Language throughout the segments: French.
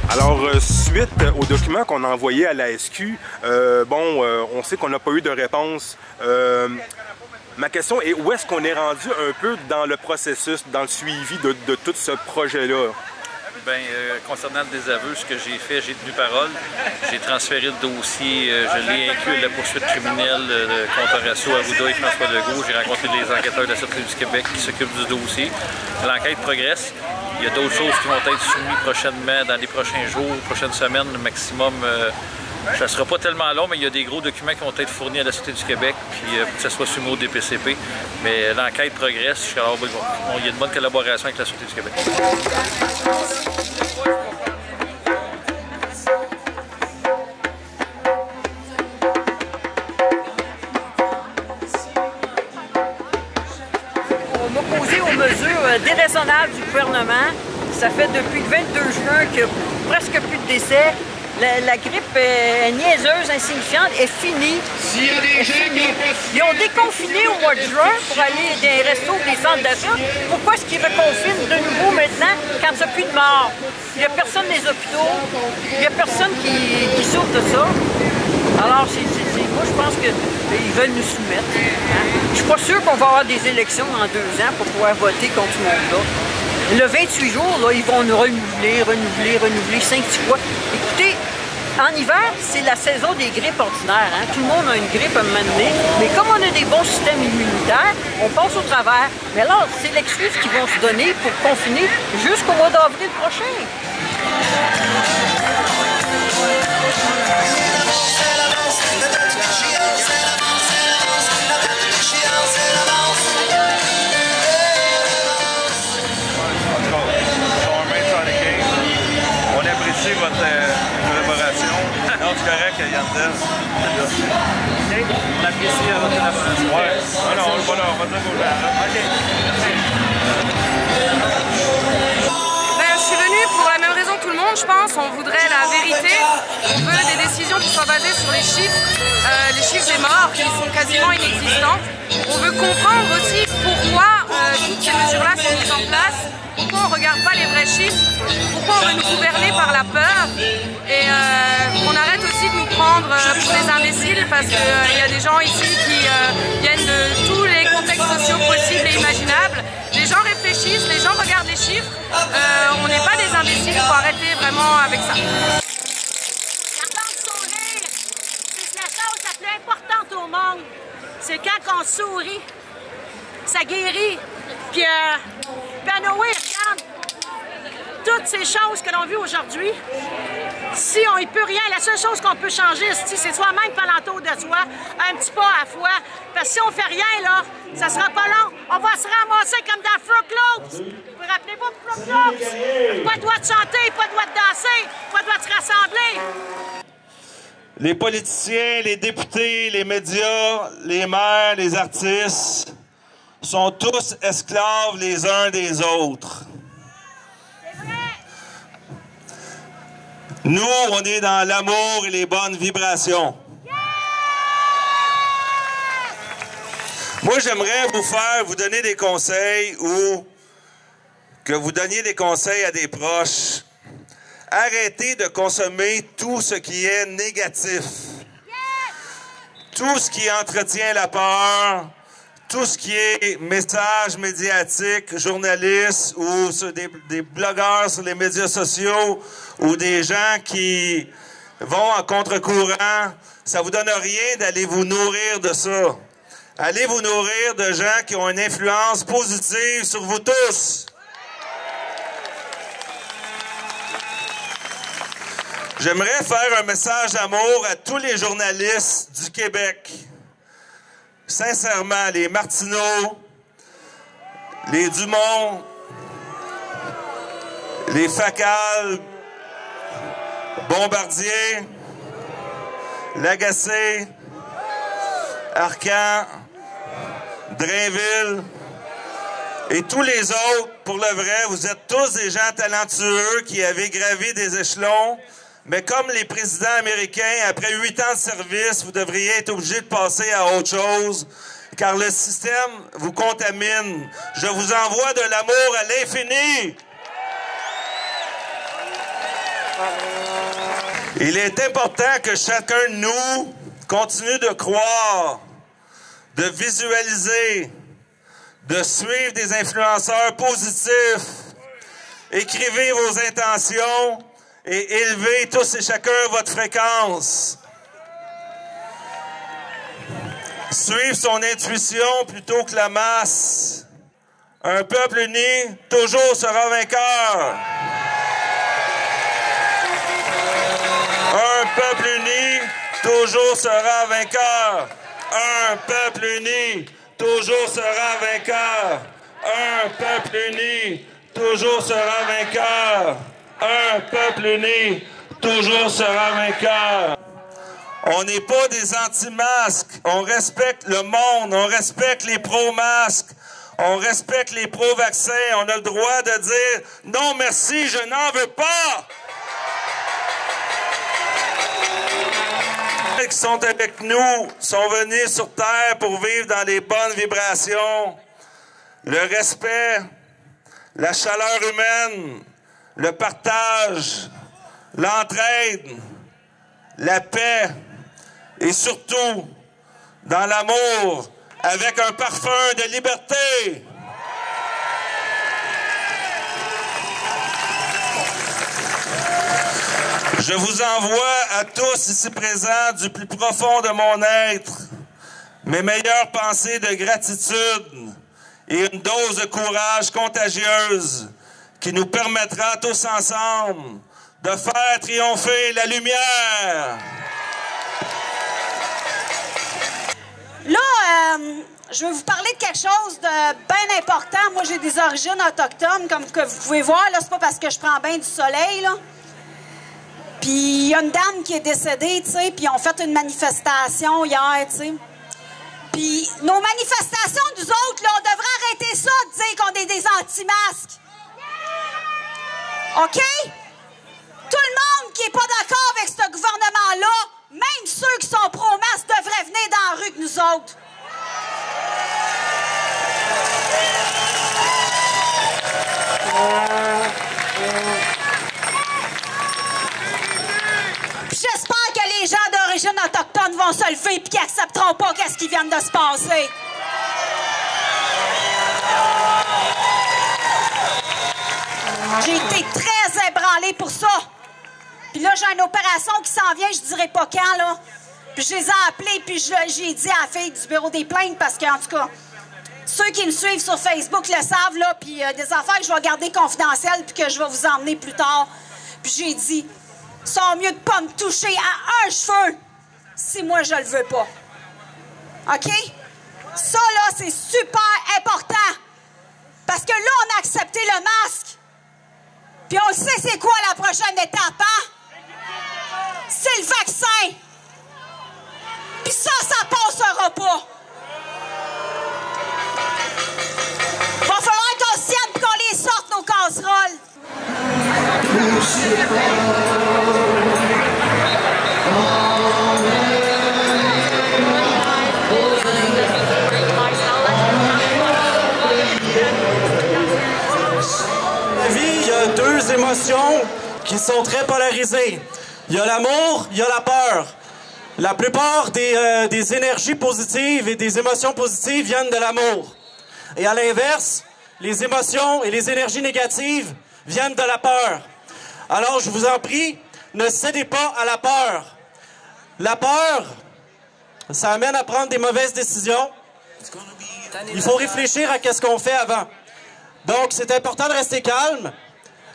Alors, suite aux documents qu'on a envoyés à la SQ, on sait qu'on n'a pas eu de réponse. Ma question est, où est-ce qu'on est rendu un peu dans le processus, dans le suivi de tout ce projet-là? Bien, concernant le désaveu, ce que j'ai fait, j'ai tenu parole. J'ai transféré le dossier, je l'ai inclus de la poursuite criminelle contre Horacio Arruda et François Legault. J'ai rencontré les enquêteurs de la Sûreté du Québec qui s'occupent du dossier. L'enquête progresse. Il y a d'autres choses qui vont être soumises prochainement, dans les prochains jours, prochaines semaines, maximum. Ça ne sera pas tellement long, mais il y a des gros documents qui vont être fournis à la Sûreté du Québec, puis pour que ça soit soumis au DPCP. Mais l'enquête progresse. Alors, il y a une bonne collaboration avec la Sûreté du Québec. M'opposer aux mesures déraisonnables du gouvernement. Ça fait depuis le 22 juin qu'il y a presque plus de décès. La grippe niaiseuse, insignifiante, est finie. Ils ont déconfiné au mois de juin pour aller dans les restos, des centres d'achat. Pourquoi est-ce qu'ils reconfinent de nouveau maintenant quand il n'y a plus de morts? Il n'y a personne dans les hôpitaux, il n'y a personne qui souffre de ça. Alors, moi, je pense qu'ils veulent nous soumettre. Hein? Je suis pas sûre qu'on va avoir des élections en 2 ans pour pouvoir voter contre ce monde-là. Le 28 jours, là, ils vont nous renouveler 5-6 fois. Écoutez, en hiver, c'est la saison des grippes ordinaires. Hein? Tout le monde a une grippe à un moment donné. Mais comme on a des bons systèmes immunitaires, on passe au travers. Mais là, c'est l'excuse qu'ils vont se donner pour confiner jusqu'au mois d'avril prochain. Votre collaboration. Non, c'est correct, Yandel. On apprécie votre collaboration. Oui. Non, voilà, on va dire aux gens. OK. Ben, je suis venue pour la même raison que tout le monde, je pense. On voudrait la vérité. On veut des décisions qui soient basées sur les chiffres des morts qui sont quasiment inexistants. On veut comprendre aussi pourquoi toutes ces mesures-là sont mises en place. Pourquoi on ne regarde pas les vrais chiffres? Pourquoi on veut nous gouverner par la peur? Et qu'on arrête aussi de nous prendre pour des imbéciles parce qu'il y a des gens ici qui viennent de tous les contextes sociaux possibles et imaginables. Les gens réfléchissent, les gens regardent les chiffres. On n'est pas des imbéciles, il faut arrêter vraiment avec ça. Sourire, c'est la chose la plus importante au monde. C'est quand on sourit, ça guérit. Puis, Noé, regarde, toutes ces choses que l'on vit aujourd'hui, si on n'y peut rien, la seule chose qu'on peut changer, c'est soi-même par l'entour de soi, un petit pas à la fois. Parce que si on fait rien, là, ça sera pas long. On va se ramasser comme dans Fruit Loops. Vous vous rappelez-vous de Fruit Loops? Pas le droit de chanter, pas le droit de danser, pas le droit de se rassembler. Les politiciens, les députés, les médias, les maires, les artistes sont tous esclaves les uns des autres. Nous, on est dans l'amour et les bonnes vibrations. Moi, j'aimerais vous donner des conseils ou que vous donniez des conseils à des proches. Arrêtez de consommer tout ce qui est négatif. Tout ce qui entretient la peur, tout ce qui est messages médiatiques, journalistes ou des blogueurs sur les médias sociaux ou des gens qui vont en contre-courant, ça vous donne rien d'aller vous nourrir de ça. Allez vous nourrir de gens qui ont une influence positive sur vous tous. J'aimerais faire un message d'amour à tous les journalistes du Québec. Sincèrement, les Martineau, les Dumont, les Facal, Bombardier, Lagacé, Arcan, Drainville Et tous les autres, pour le vrai, vous êtes tous des gens talentueux qui avaient gravi des échelons. Mais comme les présidents américains, après 8 ans de service, vous devriez être obligés de passer à autre chose, car le système vous contamine. Je vous envoie de l'amour à l'infini. Il est important que chacun de nous continue de croire, de visualiser, de suivre des influenceurs positifs. Écrivez vos intentions et élevez tous et chacun votre fréquence. Suivre son intuition plutôt que la masse. Un peuple uni toujours sera vainqueur. Un peuple uni toujours sera vainqueur. Un peuple uni toujours sera vainqueur. Un peuple uni toujours sera vainqueur. Un peuple uni toujours sera vainqueur. On n'est pas des anti-masques. On respecte le monde. On respecte les pro-masques. On respecte les pro-vaccins. On a le droit de dire « Non, merci, je n'en veux pas ». Qui sont avec nous sont venus sur Terre pour vivre dans les bonnes vibrations. Le respect, la chaleur humaine, le partage, l'entraide, la paix et surtout dans l'amour avec un parfum de liberté. Je vous envoie à tous ici présents du plus profond de mon être mes meilleures pensées de gratitude et une dose de courage contagieuse qui nous permettra tous ensemble de faire triompher la lumière. Là, je vais vous parler de quelque chose de bien important. Moi, j'ai des origines autochtones, comme que vous pouvez voir. Là, c'est pas parce que je prends bien du soleil, là. Puis il y a une dame qui est décédée, tu sais, puis on fait une manifestation hier, tu sais. Puis nos manifestations, nous autres, là, on devrait arrêter ça de dire qu'on est des anti-masques. OK? Tout le monde qui n'est pas d'accord avec ce gouvernement-là, même ceux qui sont pro-masques, devraient venir dans la rue que nous autres. J'espère que les gens d'origine autochtone vont se lever et qu'ils n'accepteront pas qu'est-ce qui vient de se passer. J'ai été très ébranlée pour ça. Puis là, j'ai une opération qui s'en vient, je dirais pas quand, là. Puis je les ai appelés, puis j'ai dit à la fille du bureau des plaintes, parce qu'en tout cas, ceux qui me suivent sur Facebook le savent, là, puis des affaires que je vais garder confidentielles, puis que je vais vous emmener plus tard. Puis j'ai dit... C'est mieux de pas me toucher à un cheveu si moi je le veux pas. OK? Ça, là, c'est super important. Parce que là, on a accepté le masque. Puis on sait c'est quoi la prochaine étape, hein? C'est le vaccin. Puis ça passera pas. Va falloir qu'on se tienne et qu'on les sorte, nos casseroles. Il y a deux émotions qui sont très polarisées. Il y a l'amour, il y a la peur. La plupart des énergies positives et des émotions positives viennent de l'amour. Et à l'inverse, les émotions et les énergies négatives viennent de la peur. Alors, je vous en prie, ne cédez pas à la peur. La peur, ça amène à prendre des mauvaises décisions. Il faut réfléchir à ce qu'on fait avant. Donc, c'est important de rester calme.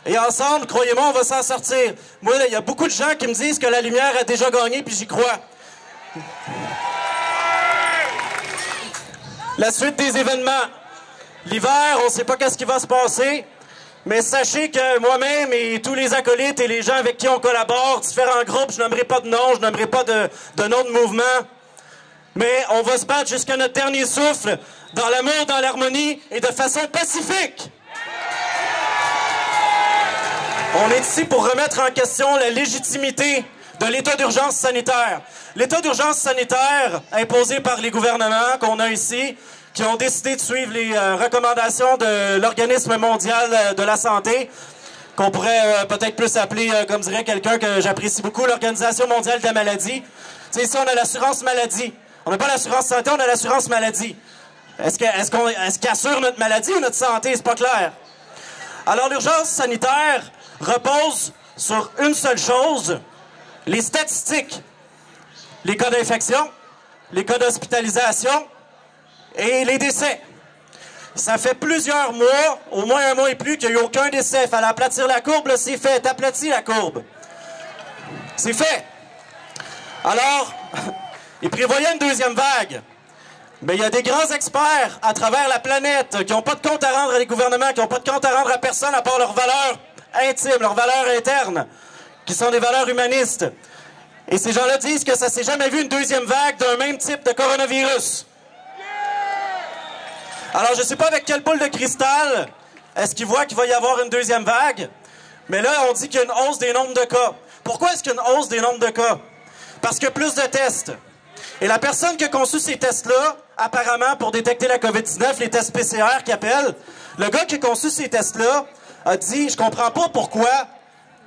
Et ensemble, croyez-moi, on va s'en sortir. Moi, il y a beaucoup de gens qui me disent que la lumière a déjà gagné, puis j'y crois. La suite des événements. L'hiver, on ne sait pas qu'est-ce qui va se passer. Mais sachez que moi-même et tous les acolytes et les gens avec qui on collabore, différents groupes, je n'aimerai pas de nom, je n'aimerai pas de nom de mouvement, mais on va se battre jusqu'à notre dernier souffle, dans l'amour, dans l'harmonie et de façon pacifique. On est ici pour remettre en question la légitimité de l'état d'urgence sanitaire. L'état d'urgence sanitaire imposé par les gouvernements qu'on a ici, qui ont décidé de suivre les recommandations de l'Organisme mondial de la santé, qu'on pourrait peut-être plus appeler, comme dirait quelqu'un que j'apprécie beaucoup, l'Organisation mondiale de la maladie. Tu sais, ici, on a l'assurance maladie. On n'a pas l'assurance santé, on a l'assurance maladie. Est-ce qu'il assure notre maladie ou notre santé? C'est pas clair. Alors, l'urgence sanitaire repose sur une seule chose, les statistiques. Les cas d'infection, les cas d'hospitalisation et les décès. Ça fait plusieurs mois, au moins un mois et plus, qu'il n'y a eu aucun décès. Il fallait aplatir la courbe, là, c'est fait. T'aplatis la courbe. C'est fait. Alors, ils prévoyaient une deuxième vague. Mais il y a des grands experts à travers la planète qui n'ont pas de compte à rendre à les gouvernements, qui n'ont pas de compte à rendre à personne à part leurs valeurs intimes, leurs valeurs internes, qui sont des valeurs humanistes. Et ces gens-là disent que ça ne s'est jamais vu une deuxième vague d'un même type de coronavirus. Alors, je ne sais pas avec quelle boule de cristal est-ce qu'ils voient qu'il va y avoir une deuxième vague, mais là, on dit qu'il y a une hausse des nombres de cas. Pourquoi est-ce qu'il y a une hausse des nombres de cas? Parce qu'il y a plus de tests. Et la personne qui a conçu ces tests-là, apparemment, pour détecter la COVID-19, les tests PCR qu'ils appellent, le gars qui a conçu ces tests-là a dit « Je comprends pas pourquoi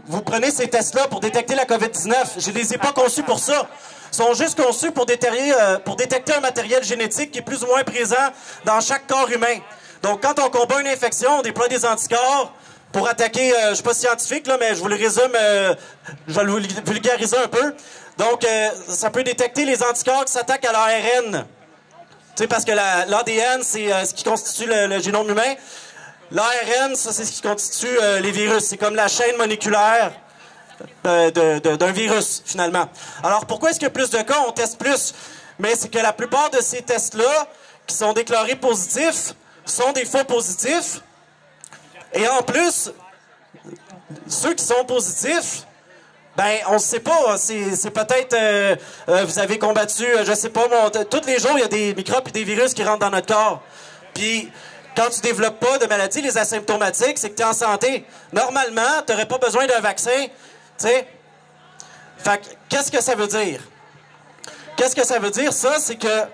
vous prenez ces tests-là pour détecter la COVID-19. Je ne les ai pas conçus pour ça. Ils sont juste conçus pour détecter un matériel génétique qui est plus ou moins présent dans chaque corps humain. Donc, quand on combat une infection, on déploie des anticorps pour attaquer, je ne suis pas scientifique, là, mais je vous le résume, je vais le vulgariser un peu. Donc, ça peut détecter les anticorps qui s'attaquent à l'ARN. Tu sais, parce que l'ADN, c'est ce qui constitue le génome humain. L'ARN, ça, c'est ce qui constitue les virus. C'est comme la chaîne moléculaire d'un virus, finalement. Alors, pourquoi est-ce qu'il y a plus de cas? On teste plus. Mais c'est que la plupart de ces tests-là, qui sont déclarés positifs, sont des faux positifs. Et en plus, ceux qui sont positifs, ben, on ne sait pas. C'est peut-être, vous avez combattu, je sais pas, tous les jours, il y a des microbes et des virus qui rentrent dans notre corps. Puis, quand tu développes pas de maladie, les asymptomatiques, c'est que tu es en santé. Normalement, tu n'aurais pas besoin d'un vaccin, tu sais. Fait que, qu'est-ce que ça veut dire? Qu'est-ce que ça veut dire, ça? C'est que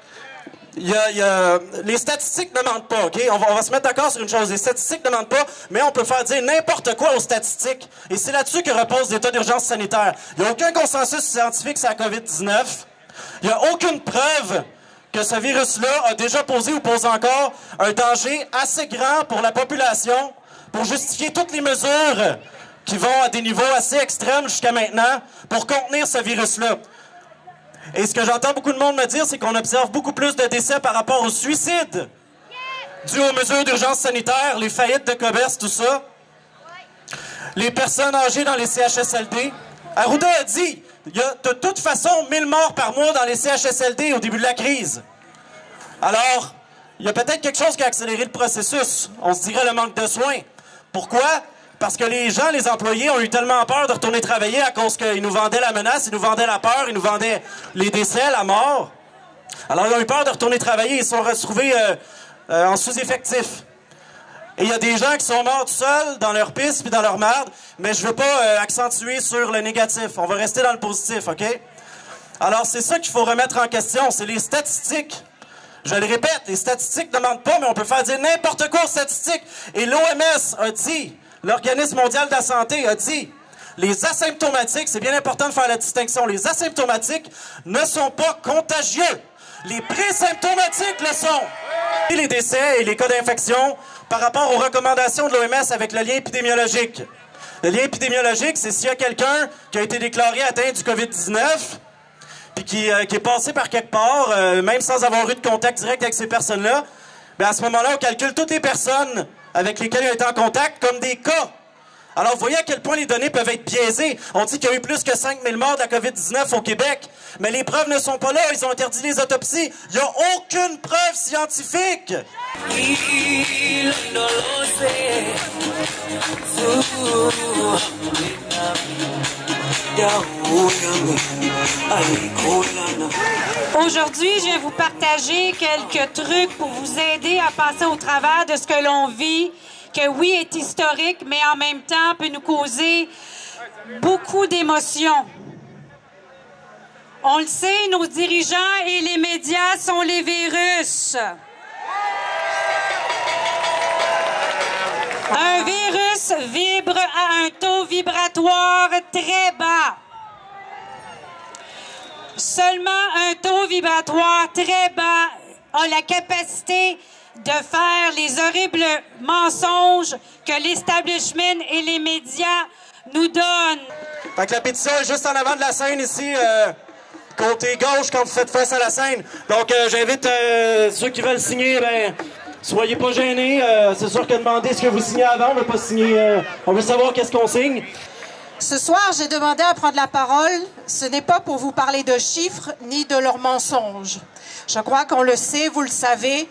les statistiques ne mentent pas, OK? On va se mettre d'accord sur une chose. Les statistiques ne mentent pas, mais on peut faire dire n'importe quoi aux statistiques. Et c'est là-dessus que repose l'état d'urgence sanitaire. Il n'y a aucun consensus scientifique sur la COVID-19. Il n'y a aucune preuve que ce virus-là a déjà posé ou pose encore un danger assez grand pour la population pour justifier toutes les mesures qui vont à des niveaux assez extrêmes jusqu'à maintenant pour contenir ce virus-là. Et ce que j'entends beaucoup de monde me dire, c'est qu'on observe beaucoup plus de décès par rapport aux suicides dû aux mesures d'urgence sanitaire, les faillites de commerce, tout ça. Les personnes âgées dans les CHSLD. Arruda a dit, il y a de toute façon 1000 morts par mois dans les CHSLD au début de la crise. Alors, il y a peut-être quelque chose qui a accéléré le processus. On se dirait le manque de soins. Pourquoi? Parce que les gens, les employés, ont eu tellement peur de retourner travailler à cause qu'ils nous vendaient la menace, ils nous vendaient la peur, ils nous vendaient les décès, la mort. Alors, ils ont eu peur de retourner travailler, ils se sont retrouvés en sous-effectif. Et il y a des gens qui sont morts tout seuls, dans leur piste puis dans leur merde, mais je veux pas accentuer sur le négatif. On va rester dans le positif, OK? Alors, c'est ça qu'il faut remettre en question, c'est les statistiques. Je le répète, les statistiques ne mentent pas, mais on peut faire dire n'importe quoi aux statistiques. Et l'OMS a dit, l'Organisme mondial de la santé a dit, les asymptomatiques, c'est bien important de faire la distinction, les asymptomatiques ne sont pas contagieux. Les présymptomatiques le sont. Et les décès et les cas d'infection par rapport aux recommandations de l'OMS avec le lien épidémiologique. Le lien épidémiologique, c'est s'il y a quelqu'un qui a été déclaré atteint du COVID-19 puis qui est passé par quelque part, même sans avoir eu de contact direct avec ces personnes-là, bien à ce moment-là, on calcule toutes les personnes avec lesquelles il a été en contact comme des cas. Alors, vous voyez à quel point les données peuvent être biaisées. On dit qu'il y a eu plus que 5000 morts de la COVID-19 au Québec, mais les preuves ne sont pas là. Ils ont interdit les autopsies. Il n'y a aucune preuve scientifique. Aujourd'hui, je vais vous partager quelques trucs pour vous aider à passer au travers de ce que l'on vit, que oui, est historique, mais en même temps peut nous causer beaucoup d'émotions. On le sait, nos dirigeants et les médias sont les virus. Un virus vibre à un taux vibratoire très bas. Seulement un taux vibratoire très bas a la capacité de faire les horribles mensonges que l'establishment et les médias nous donnent. Fait que la pétition est juste en avant de la scène ici, côté gauche quand vous faites face à la scène. Donc j'invite ceux qui veulent signer, ben soyez pas gênés. C'est sûr que demander ce que vous signez avant, on veut pas signer. On veut savoir qu'est-ce qu'on signe. Ce soir, j'ai demandé à prendre la parole. Ce n'est pas pour vous parler de chiffres ni de leurs mensonges. Je crois qu'on le sait, vous le savez,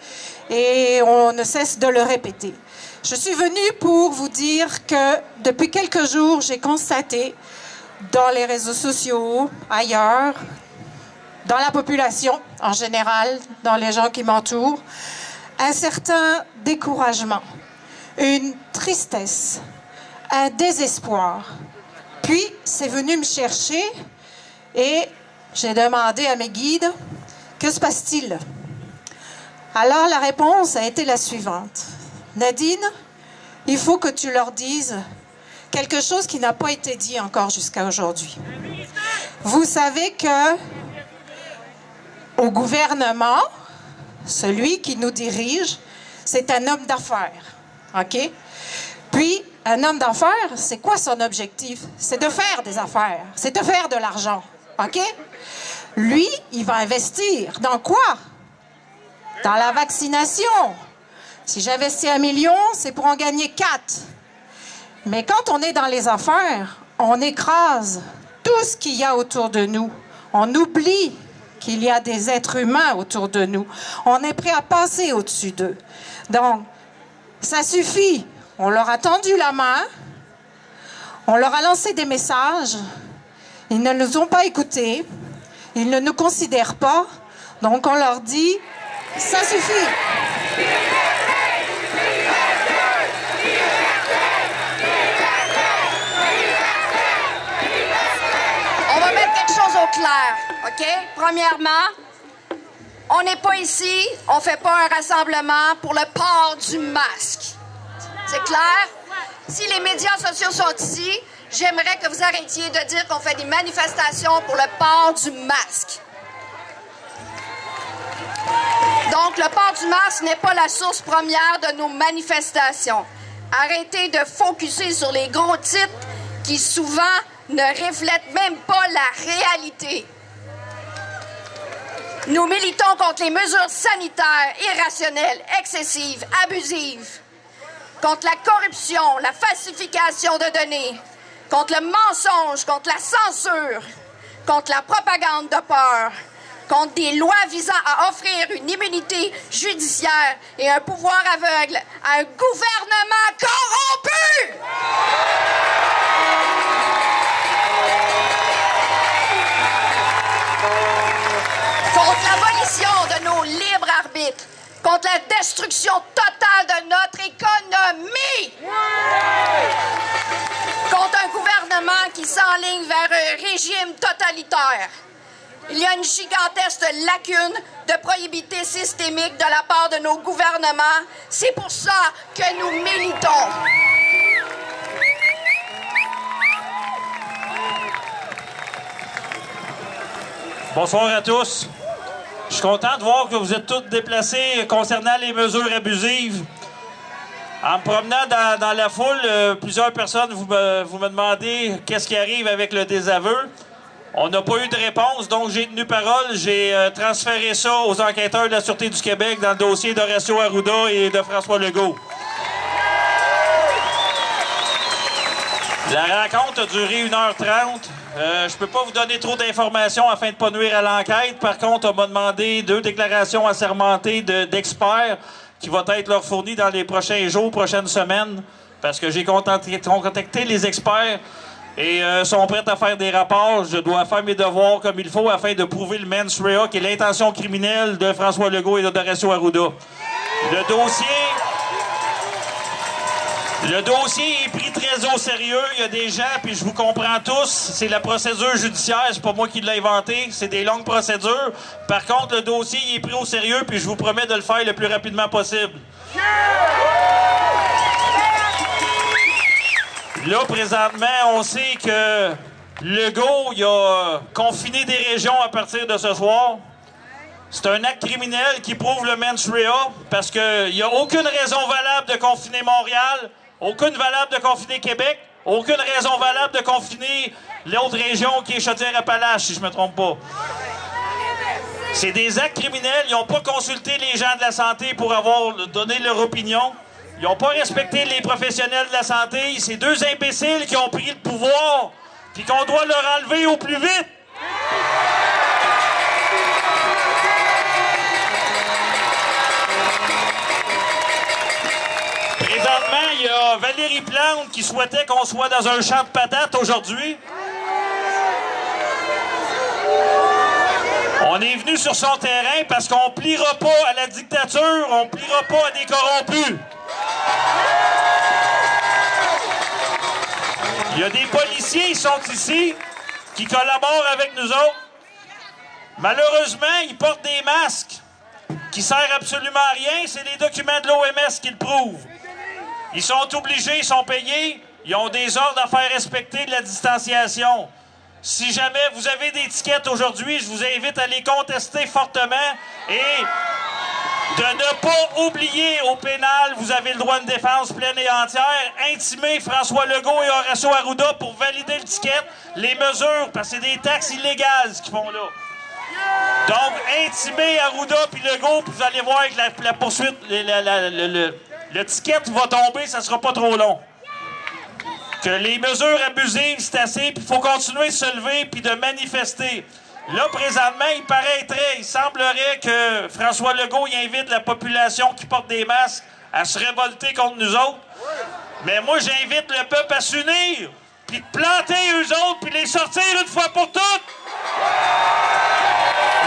et on ne cesse de le répéter. Je suis venue pour vous dire que depuis quelques jours, j'ai constaté dans les réseaux sociaux, ailleurs, dans la population en général, dans les gens qui m'entourent, un certain découragement, une tristesse, un désespoir. Puis, c'est venu me chercher et j'ai demandé à mes guides, que se passe-t-il? Alors, la réponse a été la suivante. Nadine, il faut que tu leur dises quelque chose qui n'a pas été dit encore jusqu'à aujourd'hui. Vous savez que au gouvernement, celui qui nous dirige, c'est un homme d'affaires, OK? Puis, un homme d'affaires, c'est quoi son objectif? C'est de faire des affaires, c'est de faire de l'argent, OK? Lui, il va investir dans quoi? Dans la vaccination. Si j'investis 1 million, c'est pour en gagner 4. Mais quand on est dans les affaires, on écrase tout ce qu'il y a autour de nous. On oublie qu'il y a des êtres humains autour de nous. On est prêt à passer au-dessus d'eux. Donc, ça suffit. On leur a tendu la main, on leur a lancé des messages, ils ne nous ont pas écoutés, ils ne nous considèrent pas, donc on leur dit « ça suffit ». On va mettre quelque chose au clair, OK? Premièrement, on n'est pas ici, on ne fait pas un rassemblement pour le port du masque. C'est clair? Si les médias sociaux sont ici, j'aimerais que vous arrêtiez de dire qu'on fait des manifestations pour le port du masque. Donc, le port du masque n'est pas la source première de nos manifestations. Arrêtez de focusser sur les gros titres qui souvent ne reflètent même pas la réalité. Nous militons contre les mesures sanitaires irrationnelles, excessives, abusives, contre la corruption, la falsification de données, contre le mensonge, contre la censure, contre la propagande de peur, contre des lois visant à offrir une immunité judiciaire et un pouvoir aveugle à un gouvernement corrompu! Contre l'abolition de nos libres arbitres, contre la destruction totale de notre économie, contre un gouvernement qui s'enligne vers un régime totalitaire. Il y a une gigantesque lacune de prohibité systémique de la part de nos gouvernements. C'est pour ça que nous militons. Bonsoir à tous. Je suis content de voir que vous êtes tous déplacés concernant les mesures abusives. En me promenant dans la foule, plusieurs personnes vous me demandez qu'est-ce qui arrive avec le désaveu. On n'a pas eu de réponse, donc j'ai tenu parole. J'ai transféré ça aux enquêteurs de la Sûreté du Québec dans le dossier d'Horacio Arruda et de François Legault. La rencontre a duré 1h30. Je peux pas vous donner trop d'informations afin de ne pas nuire à l'enquête. Par contre, on m'a demandé 2 déclarations assermentées d'experts qui vont être leur fournies dans les prochains jours, prochaines semaines, parce que j'ai contacté les experts et sont prêts à faire des rapports. Je dois faire mes devoirs comme il faut afin de prouver le mens rea, qui est l'intention criminelle de François Legault et d'Horacio Arruda. Le dossier est pris très au sérieux. Il y a des gens, puis je vous comprends tous, c'est la procédure judiciaire, c'est pas moi qui l'ai inventé, c'est des longues procédures. Par contre, le dossier il est pris au sérieux, puis je vous promets de le faire le plus rapidement possible. Là, présentement, on sait que Legault, il a confiné des régions à partir de ce soir. C'est un acte criminel qui prouve le mens rea, parce qu'il n'y a aucune raison valable de confiner Montréal, aucune valable de confiner Québec, aucune raison valable de confiner l'autre région qui est Chaudière-Appalaches, si je me trompe pas. C'est des actes criminels. Ils n'ont pas consulté les gens de la santé pour avoir donné leur opinion. Ils n'ont pas respecté les professionnels de la santé. C'est deux imbéciles qui ont pris le pouvoir puis qu'on doit leur enlever au plus vite. Présentement, il y a Valérie Plante qui souhaitait qu'on soit dans un champ de patates aujourd'hui. On est venu sur son terrain parce qu'on pliera pas à la dictature, on pliera pas à des corrompus. Il y a des policiers qui sont ici, qui collaborent avec nous autres. Malheureusement, ils portent des masques qui servent absolument à rien. C'est les documents de l'OMS qui le prouvent. Ils sont obligés, ils sont payés, ils ont des ordres à faire respecter de la distanciation. Si jamais vous avez des tickets aujourd'hui, je vous invite à les contester fortement et de ne pas oublier au pénal, vous avez le droit de défense pleine et entière, intimer François Legault et Horacio Arruda pour valider le ticket, les mesures, parce que c'est des taxes illégales ce qu'ils font là. Donc, intimer Arruda puis Legault, puis vous allez voir que la poursuite, le ticket va tomber, ça sera pas trop long. Que les mesures abusives, c'est assez, puis il faut continuer de se lever puis de manifester. Là, présentement, il semblerait que François Legault il invite la population qui porte des masques à se révolter contre nous autres. Mais moi, j'invite le peuple à s'unir, puis de planter eux autres, puis les sortir une fois pour toutes.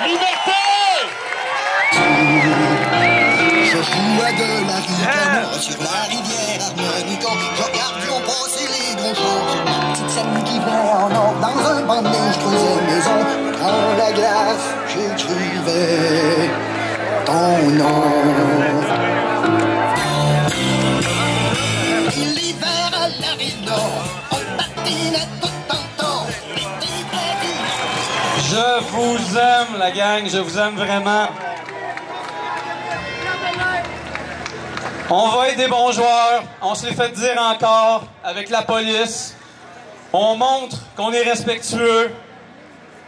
Liberté! Je jouais de la ricane sur la rivière Armorico. Je regarde passer les gros chars sur ma petite scène qui venait en or. Dans un banc de neige, je creusais maison. Dans la glace, j'écrivais ton nom. L'hiver à la rive nord, on patinait tout en temps. Je vous aime, la gang, je vous aime vraiment. On va être des bons joueurs, on se les fait dire encore avec la police. On montre qu'on est respectueux.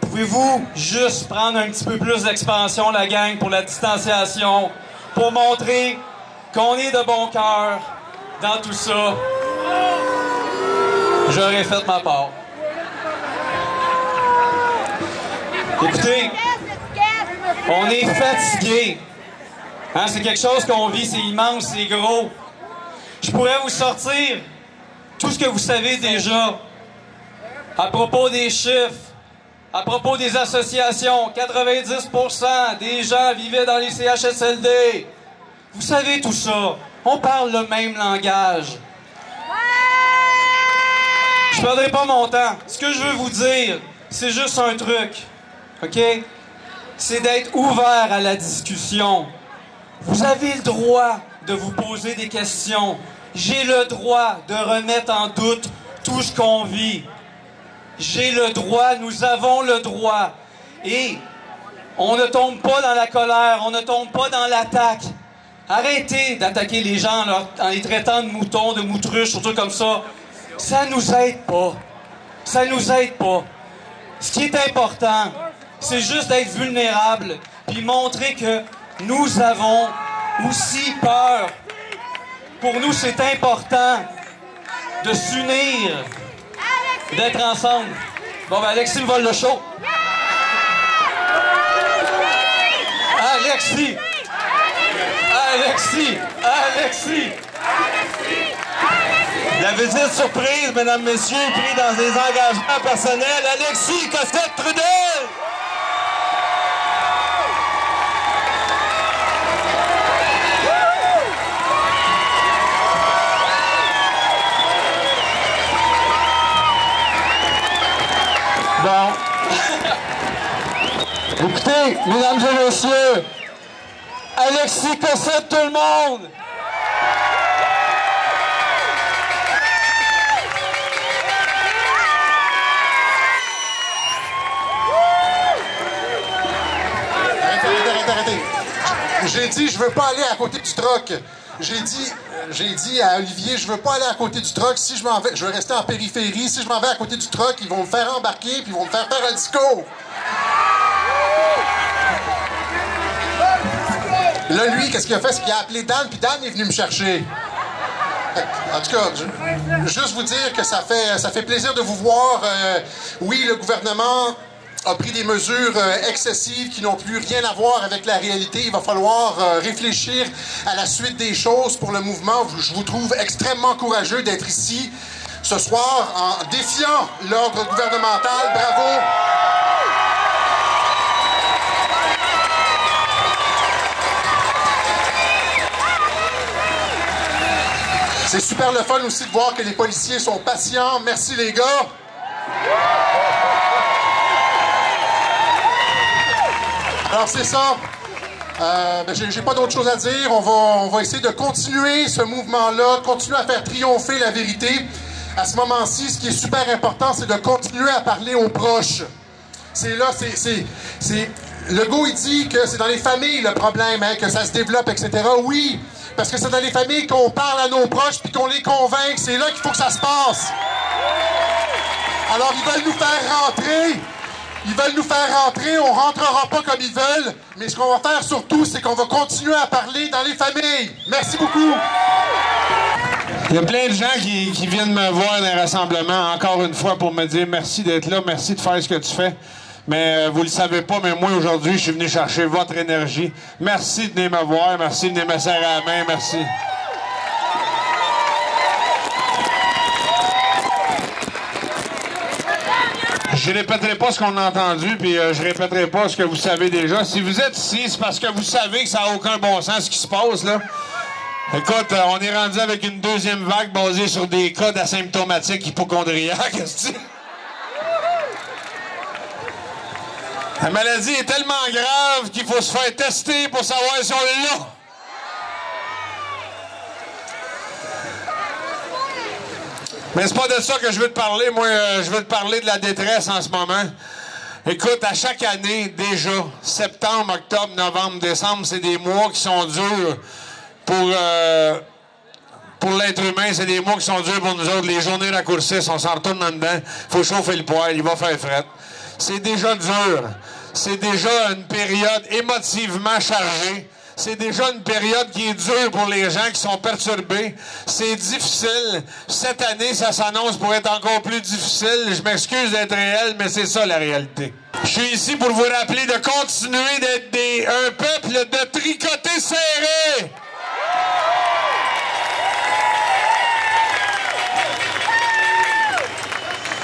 Pouvez-vous juste prendre un petit peu plus d'expansion, la gang, pour la distanciation, pour montrer qu'on est de bon cœur dans tout ça? J'aurais fait ma part. Écoutez, on est fatigué. Hein, c'est quelque chose qu'on vit, c'est immense, c'est gros. Je pourrais vous sortir tout ce que vous savez déjà à propos des chiffres, à propos des associations. 90% des gens vivaient dans les CHSLD. Vous savez tout ça. On parle le même langage. Je ne perdrai pas mon temps. Ce que je veux vous dire, c'est juste un truc. OK? C'est d'être ouvert à la discussion. Vous avez le droit de vous poser des questions. J'ai le droit de remettre en doute tout ce qu'on vit. J'ai le droit, nous avons le droit. Et on ne tombe pas dans la colère, on ne tombe pas dans l'attaque. Arrêtez d'attaquer les gens en les traitant de moutons, de moutruches, surtout comme ça. Ça nous aide pas. Ça nous aide pas. Ce qui est important, c'est juste d'être vulnérable puis montrer que nous avons aussi peur. Pour nous, c'est important de s'unir, d'être ensemble. Bon, ben Alexis me vole le show. Alexis! Alexis! Alexis! La visite surprise, mesdames, messieurs, pris dans des engagements personnels, Alexis Cossette-Trudel! Bon. Écoutez, mesdames et messieurs, Alexis Cossette, tout le monde! Arrêtez. J'ai dit, je veux pas aller à côté du troc. J'ai dit à Olivier, je veux pas aller à côté du troc. Si je m'en vais, je veux rester en périphérie. Si je m'en vais à côté du troc, ils vont me faire embarquer puis ils vont me faire un discours. Là, lui, qu'est-ce qu'il a fait? C'est qu'il a appelé Dan, puis Dan est venu me chercher. En tout cas, juste vous dire que ça fait plaisir de vous voir. Oui, le gouvernement a pris des mesures excessives qui n'ont plus rien à voir avec la réalité. Il va falloir réfléchir à la suite des choses pour le mouvement. Je vous trouve extrêmement courageux d'être ici ce soir en défiant l'ordre gouvernemental. Bravo! C'est super le fun aussi de voir que les policiers sont patients. Merci les gars! Alors c'est ça. J'ai pas d'autre chose à dire. On va essayer de continuer ce mouvement-là, continuer à faire triompher la vérité. À ce moment-ci, ce qui est super important, c'est de continuer à parler aux proches. C'est là, Legault, il dit que c'est dans les familles le problème, hein, que ça se développe, etc. Oui, parce que c'est dans les familles qu'on parle à nos proches puis qu'on les convainc. C'est là qu'il faut que ça se passe. Alors, ils veulent nous faire rentrer. Ils veulent nous faire rentrer, on rentrera pas comme ils veulent, mais ce qu'on va faire surtout, c'est qu'on va continuer à parler dans les familles. Merci beaucoup. Il y a plein de gens qui viennent me voir dans les rassemblements, encore une fois, pour me dire merci d'être là, merci de faire ce que tu fais. Mais vous le savez pas, mais moi, aujourd'hui, je suis venu chercher votre énergie. Merci de venir me voir, merci de venir me serrer la main, merci. Je répéterai pas ce qu'on a entendu, puis je répéterai pas ce que vous savez déjà. Si vous êtes ici, c'est parce que vous savez que ça n'a aucun bon sens ce qui se passe, là. Écoute, on est rendu avec une deuxième vague basée sur des cas d'asymptomatiques hypochondriaques. La maladie est tellement grave qu'il faut se faire tester pour savoir si on est là. Mais c'est pas de ça que je veux te parler. Moi, je veux te parler de la détresse en ce moment. Écoute, à chaque année, déjà, septembre, octobre, novembre, décembre, c'est des mois qui sont durs pour l'être humain. C'est des mois qui sont durs pour nous autres. Les journées raccourcissent, on s'en retourne en dedans. Il faut chauffer le poêle, il va faire fret. C'est déjà dur. C'est déjà une période émotivement chargée. C'est déjà une période qui est dure pour les gens qui sont perturbés. C'est difficile. Cette année, ça s'annonce pour être encore plus difficile. Je m'excuse d'être réel, mais c'est ça la réalité. Je suis ici pour vous rappeler de continuer d'être un peuple de tricotés serrés.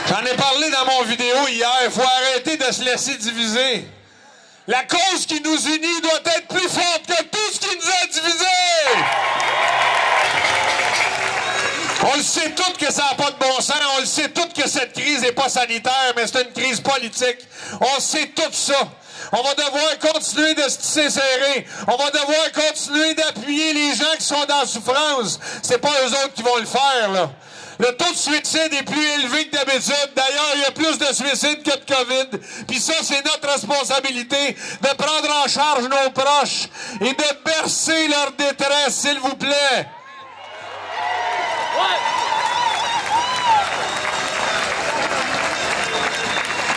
J'en ai parlé dans mon vidéo hier. Il faut arrêter de se laisser diviser. La cause qui nous unit doit être plus forte que tout ce qui nous a divisés. On le sait tous que ça n'a pas de bon sens. On le sait tous que cette crise n'est pas sanitaire, mais c'est une crise politique. On sait tout ça. On va devoir continuer de se tisser serré. On va devoir continuer d'appuyer les gens qui sont dans la souffrance. C'est pas eux autres qui vont le faire, là. Le taux de suicide est plus élevé que d'habitude. D'ailleurs, il y a plus de suicides que de COVID. Puis ça, c'est notre responsabilité de prendre en charge nos proches et de bercer leur détresse, s'il vous plaît.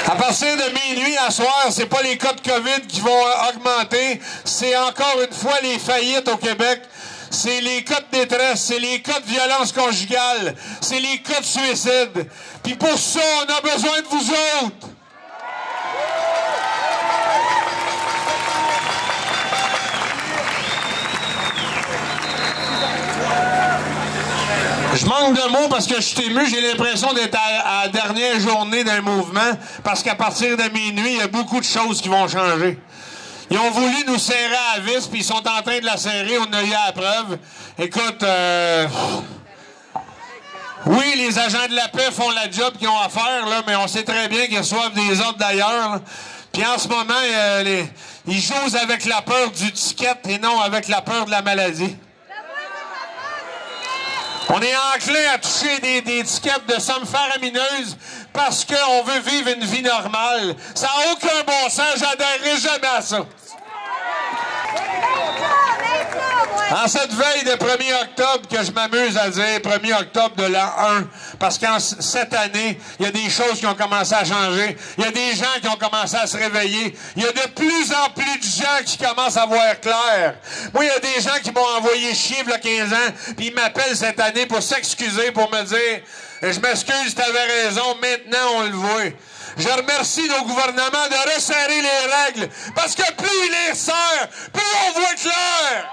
À partir de minuit à soir, c'est pas les cas de COVID qui vont augmenter. C'est encore une fois les faillites au Québec. C'est les cas de détresse, c'est les cas de violence conjugale, c'est les cas de suicide. Puis pour ça, on a besoin de vous autres. Je manque de mots parce que je suis ému. J'ai l'impression d'être à la dernière journée d'un mouvement parce qu'à partir de minuit, il y a beaucoup de choses qui vont changer. Ils ont voulu nous serrer à la vis, puis ils sont en train de la serrer. On a eu la preuve. Écoute, oui, les agents de la paix font la job qu'ils ont à faire, là, mais on sait très bien qu'ils reçoivent des ordres d'ailleurs. Puis en ce moment, ils jouent avec la peur du ticket et non avec la peur de la maladie. On est enclin à toucher des étiquettes de sommes faramineuses parce qu'on veut vivre une vie normale. Ça n'a aucun bon sens, j'adhérerai jamais à ça. En cette veille de 1er octobre, que je m'amuse à dire 1er octobre de l'an 1, parce qu'en cette année, il y a des choses qui ont commencé à changer, il y a des gens qui ont commencé à se réveiller, il y a de plus en plus de gens qui commencent à voir clair. Moi, il y a des gens qui m'ont envoyé chier il y a 15 ans, puis ils m'appellent cette année pour s'excuser, pour me dire « Je m'excuse, tu avais raison, maintenant on le voit ». Je remercie nos gouvernements de resserrer les règles, parce que plus ils les resserrent, plus on voit clair.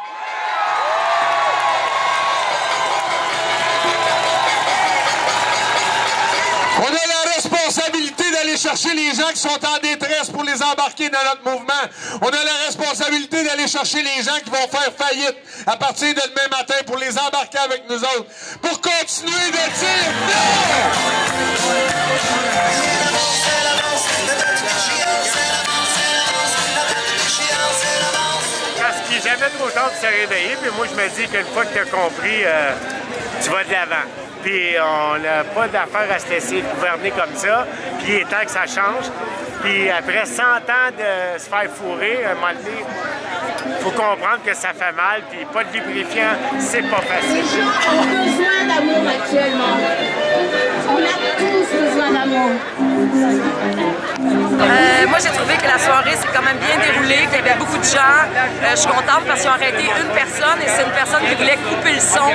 On a la responsabilité d'aller chercher les gens qui sont en détresse pour les embarquer dans notre mouvement. On a la responsabilité d'aller chercher les gens qui vont faire faillite à partir de demain matin pour les embarquer avec nous autres. Pour continuer de dire non! Parce qu'il n'est jamais trop tard de se réveiller, puis moi je me dis qu'une fois que tu as compris, tu vas de l'avant. Puis on n'a pas d'affaire à se laisser gouverner comme ça, puis il est temps que ça change. Puis après 100 ans de se faire fourrer, à un moment donné, il faut comprendre que ça fait mal, puis pas de lubrifiant, c'est pas facile. On a besoin d'amour actuellement. On a tous besoin d'amour. Moi, j'ai trouvé que la soirée s'est quand même bien déroulée, qu'il y avait beaucoup de gens. Je suis contente parce qu'ils ont arrêté une personne et c'est une personne qui voulait couper le son.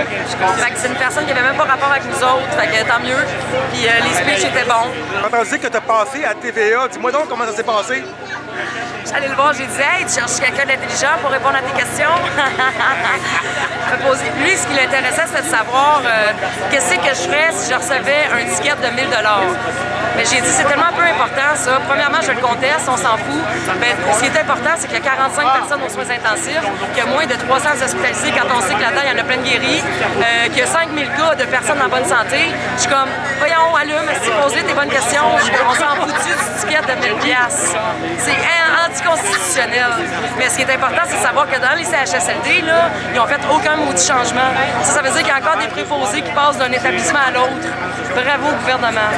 Fait que c'est une personne qui n'avait même pas rapport avec nous autres. Fait que tant mieux. Puis les speeches étaient bons. J'ai entendu dire que tu as passé à TVA. Dis-moi donc comment ça s'est passé. J'allais le voir, j'ai dit « Hey, tu cherches quelqu'un d'intelligent pour répondre à tes questions? » Lui, ce qui l'intéressait, c'était de savoir qu'est-ce que je ferais si je recevais un ticket de 1000 $. Mais j'ai dit c'est tellement peu important ça. Premièrement, je le conteste, on s'en fout. Mais ce qui est important, c'est qu'il y a 45 personnes aux soins intensifs, qu'il y a moins de 300 hospitalisés quand on sait que là-dedans, il y en a plein de guéris, qu'il y a 5000 cas de personnes en bonne santé. Je suis comme, voyons, allume, si posez tes bonnes questions, on s'en fout du ticket de 1000 $. C'est anticonstitutionnel. Mais ce qui est important, c'est de savoir que dans les CHSLD, là, ils n'ont fait aucun maudit changement. Ça veut dire qu'il y a encore des préposés qui passent d'un établissement à l'autre. Bravo au gouvernement.